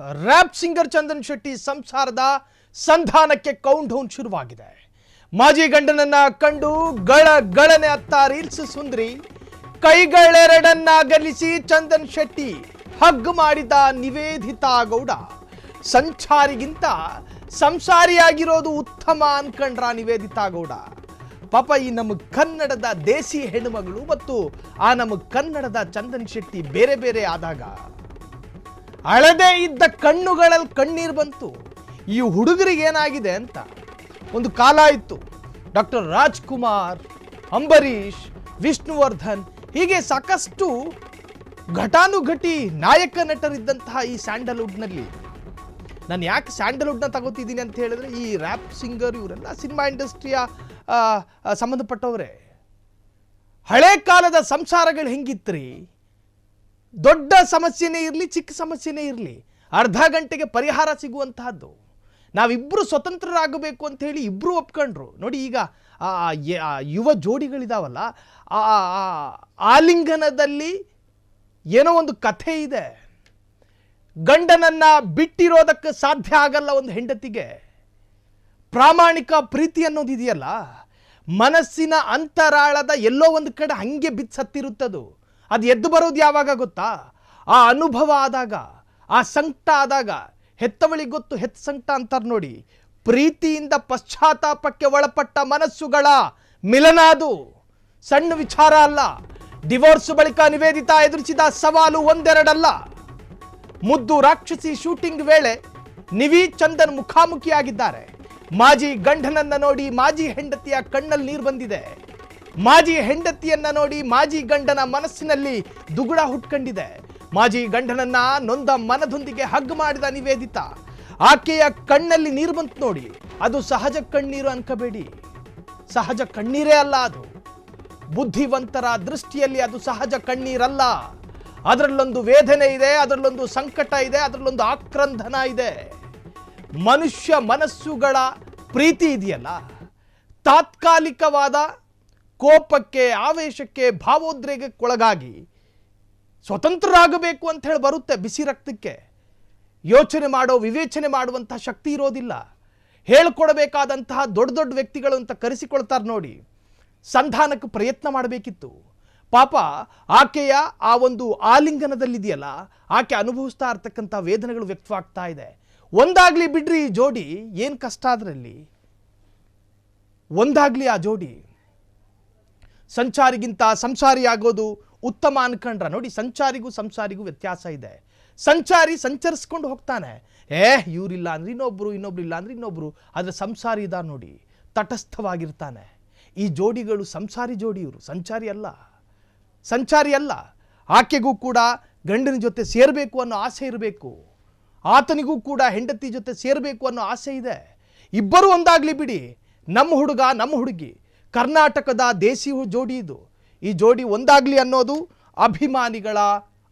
Rap singer Chandan Shetty ಸಂಸಾರದ ಸಂಧಾನಕ್ಕೆ count down ಶುರುವಾಗಿದೆ. ಮಾಜಿ ಗಂಡನನ್ನ ಕಂಡು ಗಳನೆ ಅತ್ತ ರೀಲ್ಸ್ ಸುಂದ್ರಿ ಕೈಗಳೆರಡನ್ನ ಅಗಲಿಸಿ ಚಂದನ್ ಶೆಟ್ಟಿ ಹಗ್ ಮಾಡಿದ ನಿವೇದಿತಾ ಗೌಡ. ಸಂಚಾರಿಗಿಂತ ಸಂಸಾರಿಯಾಗಿರೋದು ಉತ್ತಮ ಅನ್ಕಂಡ್ರ ನಿವೇದಿತಾ ಗೌಡ. ಪಾಪ ಈ ನಮ್ಮ ಕನ್ನಡದ ದೇಸಿ ಹೆಣ್ಣುಮಗಳು ಮತ್ತು ಆ ನಮ್ಮ ಕನ್ನಡದ ಚಂದನ್ ಶೆಟ್ಟಿ ಬೇರೆ ಬೇರೆ ಆದಾಗ ಅಳದೇ ಇದ್ದ ಕಣ್ಣುಗಳಲ್ಲಿ ಕಣ್ಣೀರು ಬಂತು. ಈ ಹುಡುಗರಿಗೆ ಏನಾಗಿದೆ ಅಂತ ಒಂದು ಕಾಲ ಇತ್ತು. ಡಾಕ್ಟರ್ ರಾಜ್ಕುಮಾರ್, ಅಂಬರೀಷ್, ವಿಷ್ಣುವರ್ಧನ್ ಹೀಗೆ ಸಾಕಷ್ಟು ಘಟಾನುಘಟಿ ನಾಯಕ ನಟರಿದ್ದಂತಹ ಈ ಸ್ಯಾಂಡಲ್ವುಡ್ನಲ್ಲಿ ನಾನು ಯಾಕೆ ಸ್ಯಾಂಡಲ್ವುಡ್ನ ತಗೋತಿದ್ದೀನಿ ಅಂತ ಹೇಳಿದ್ರೆ ಈ ರ್ಯಾಪ್ ಸಿಂಗರ್ ಇವರೆಲ್ಲ ಸಿನಿಮಾ ಇಂಡಸ್ಟ್ರಿಯ ಸಂಬಂಧಪಟ್ಟವರೇ. ಹಳೆ ಕಾಲದ ಸಂಸಾರಗಳು ಹೆಂಗಿತ್ರಿ, ದೊಡ್ಡ ಸಮಸ್ಯೆನೇ ಇರಲಿ ಚಿಕ್ಕ ಸಮಸ್ಯೆನೇ ಇರಲಿ ಅರ್ಧ ಗಂಟೆಗೆ ಪರಿಹಾರ ಸಿಗುವಂತಹದ್ದು. ನಾವಿಬ್ಬರು ಸ್ವತಂತ್ರರಾಗಬೇಕು ಅಂತ ಹೇಳಿ ಇಬ್ಬರು ಒಪ್ಕೊಂಡ್ರು. ನೋಡಿ ಈಗ ಯುವ ಜೋಡಿಗಳಿದಾವಲ್ಲ, ಆಲಿಂಗನದಲ್ಲಿ ಏನೋ ಒಂದು ಕಥೆ ಇದೆ. ಗಂಡನನ್ನ ಬಿಟ್ಟಿರೋದಕ್ಕೆ ಸಾಧ್ಯ ಆಗಲ್ಲ ಒಂದು ಹೆಂಡತಿಗೆ. ಪ್ರಾಮಾಣಿಕ ಪ್ರೀತಿ ಅನ್ನೋದಿದೆಯಲ್ಲ, ಮನಸ್ಸಿನ ಅಂತರಾಳದ ಎಲ್ಲೋ ಒಂದು ಕಡೆ ಹಂಗೆ ಬಿಚ್ಚತ್ತಿರುತ್ತದು. ಅದು ಎದ್ದು ಬರೋದು ಯಾವಾಗ ಗೊತ್ತಾ? ಆ ಅನುಭವ ಆದಾಗ, ಆ ಸಂಕಟ ಆದಾಗ. ಹೆತ್ತವಳಿಗೆ ಗೊತ್ತು ಹೆತ್ತ ಸಂಕಟ ಅಂತಾರೆ ನೋಡಿ. ಪ್ರೀತಿಯಿಂದ ಪಶ್ಚಾತ್ತಾಪಕ್ಕೆ ಒಳಪಟ್ಟ ಮನಸ್ಸುಗಳ ಮಿಲನ ಅದು, ಸಣ್ಣ ವಿಚಾರ ಅಲ್ಲ. ಡಿವೋರ್ಸ್ ಬಳಿಕ ನಿವೇದಿತಾ ಎದುರಿಸಿದ ಸವಾಲು ಒಂದೆರಡಲ್ಲ. ಮುದ್ದು ರಾಕ್ಷಸಿ ಶೂಟಿಂಗ್ ವೇಳೆ ನಿವಿ ಚಂದನ್ ಮುಖಾಮುಖಿಯಾಗಿದ್ದಾರೆ. ಮಾಜಿ ಗಂಡನನ್ನ ನೋಡಿ ಮಾಜಿ ಹೆಂಡತಿಯ ಕಣ್ಣಲ್ಲಿ ನೀರು ಬಂದಿದೆ. ಮಾಜಿ ಹೆಂಡತಿಯನ್ನ ನೋಡಿ ಮಾಜಿ ಗಂಡನ ಮನಸ್ಸಿನಲ್ಲಿ ದುಗುಡ ಹುಟ್ಕೊಂಡಿದೆ. ಮಾಜಿ ಗಂಡನನ್ನ ನೊಂದ ಮನದೊಂದಿಗೆ ಹಗ್ ಮಾಡಿದ ನಿವೇದಿತಾ. ಆಕೆಯ ಕಣ್ಣಲ್ಲಿ ನೀರು ಬಂತು ನೋಡಿ. ಅದು ಸಹಜ ಕಣ್ಣೀರು ಅನ್ಕಬೇಡಿ, ಸಹಜ ಕಣ್ಣೀರೇ ಅಲ್ಲ ಅದು. ಬುದ್ಧಿವಂತರ ದೃಷ್ಟಿಯಲ್ಲಿ ಅದು ಸಹಜ ಕಣ್ಣೀರಲ್ಲ. ಅದರಲ್ಲೊಂದು ವೇದನೆ ಇದೆ, ಅದರಲ್ಲೊಂದು ಸಂಕಟ ಇದೆ, ಅದರಲ್ಲೊಂದು ಆಕ್ರಂದನ ಇದೆ. ಮನುಷ್ಯ ಮನಸ್ಸುಗಳ ಪ್ರೀತಿ ಇದೆಯಲ್ಲ, ತಾತ್ಕಾಲಿಕವಾದ ಕೋಪಕ್ಕೆ, ಆವೇಶಕ್ಕೆ, ಭಾವೋದ್ರೇಗಕ್ಕೊಳಗಾಗಿ ಸ್ವತಂತ್ರರಾಗಬೇಕು ಅಂತ ಹೇಳಿ ಬರುತ್ತೆ. ಬಿಸಿ ರಕ್ತಕ್ಕೆ ಯೋಚನೆ ಮಾಡೋ, ವಿವೇಚನೆ ಮಾಡುವಂತಹ ಶಕ್ತಿ ಇರೋದಿಲ್ಲ. ಹೇಳ್ಕೊಡ್ಬೇಕಾದಂತಹ ದೊಡ್ಡ ದೊಡ್ಡ ವ್ಯಕ್ತಿಗಳು ಅಂತ ಕರೆಸಿಕೊಳ್ತಾರೆ ನೋಡಿ. ಸಂಧಾನಕ್ಕೆ ಪ್ರಯತ್ನ ಮಾಡಬೇಕಿತ್ತು. ಪಾಪ ಆಕೆಯ ಆ ಒಂದು ಆಲಿಂಗನದಲ್ಲಿದೆಯಲ್ಲ, ಆಕೆ ಅನುಭವಿಸ್ತಾ ಇರ್ತಕ್ಕಂಥ ವೇದನೆಗಳು ವ್ಯಕ್ತವಾಗ್ತಾ ಇದೆ. ಒಂದಾಗ್ಲಿ ಬಿಡ್ರಿ ಈ ಜೋಡಿ, ಏನು ಕಷ್ಟ ಅದರಲ್ಲಿ. ಒಂದಾಗ್ಲಿ ಆ ಜೋಡಿ. ಸಂಚಾರಿಗಿಂತ ಸಂಸಾರಿ ಆಗೋದು ಉತ್ತಮ ಅನ್ಕಂಡ್ರ ನೋಡಿ. ಸಂಚಾರಿಗೂ ಸಂಸಾರಿಗೂ ವ್ಯತ್ಯಾಸ ಇದೆ. ಸಂಚಾರಿ ಸಂಚರಿಸ್ಕೊಂಡು ಹೋಗ್ತಾನೆ, ಇವರಿಲ್ಲ ಅಂದ್ರೆ ಇನ್ನೊಬ್ರು, ಇನ್ನೊಬ್ರು ಇಲ್ಲ ಅಂದ್ರೆ ಇನ್ನೊಬ್ರು. ಆದರೆ ಸಂಸಾರಿ ಇದ ನೋಡಿ, ತಟಸ್ಥವಾಗಿರ್ತಾನೆ. ಈ ಜೋಡಿಗಳು ಸಂಸಾರಿ ಜೋಡಿ, ಇವರು ಸಂಚಾರಿ ಅಲ್ಲ, ಸಂಚಾರಿ ಅಲ್ಲ. ಆಕೆಗೂ ಕೂಡ ಗಂಡನ ಜೊತೆ ಸೇರಬೇಕು ಅನ್ನೋ ಆಸೆ ಇರಬೇಕು, ಆತನಿಗೂ ಕೂಡ ಹೆಂಡತಿ ಜೊತೆ ಸೇರಬೇಕು ಅನ್ನೋ ಆಸೆ ಇದೆ. ಇಬ್ಬರು ಒಂದಾಗ್ಲಿ ಬಿಡಿ. ನಮ್ಮ ಹುಡುಗ ನಮ್ಮ ಹುಡುಗಿ, ಕರ್ನಾಟಕದ ದೇಸಿ ಜೋಡಿ ಇದು. ಈ ಜೋಡಿ ಒಂದಾಗ್ಲಿ ಅನ್ನೋದು ಅಭಿಮಾನಿಗಳ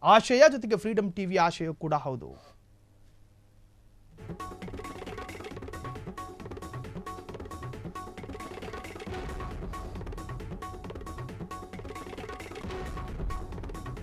ಆಶಯ, ಜೊತೆಗೆ ಫ್ರೀಡಮ್ ಟಿವಿ ಆಶಯ ಕೂಡ ಹೌದು.